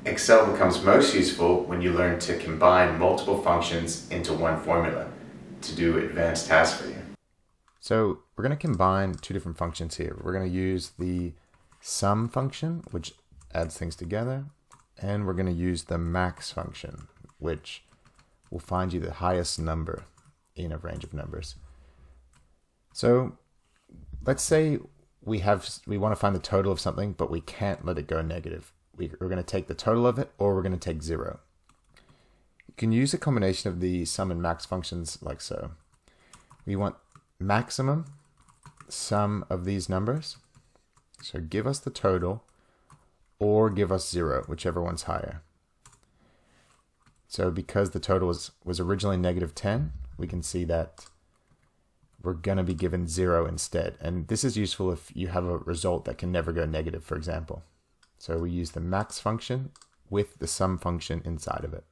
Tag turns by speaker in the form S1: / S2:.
S1: Excel becomes most useful when you learn to combine multiple functions into one formula to do advanced tasks for you.
S2: So we're going to combine two different functions here. We're going to use the sum function, which adds things together, and we're going to use the max function, which will find you the highest number in a range of numbers. So let's say we want to find the total of something, but we can't let it go negative. We're going to take the total of it, or we're going to take 0. You can use a combination of the sum and max functions like so. We want maximum sum of these numbers. So give us the total, or give us 0, whichever one's higher. So because the total was originally -10, we can see that we're going to be given 0 instead. And this is useful if you have a result that can never go negative, for example. So we use the max function with the sum function inside of it.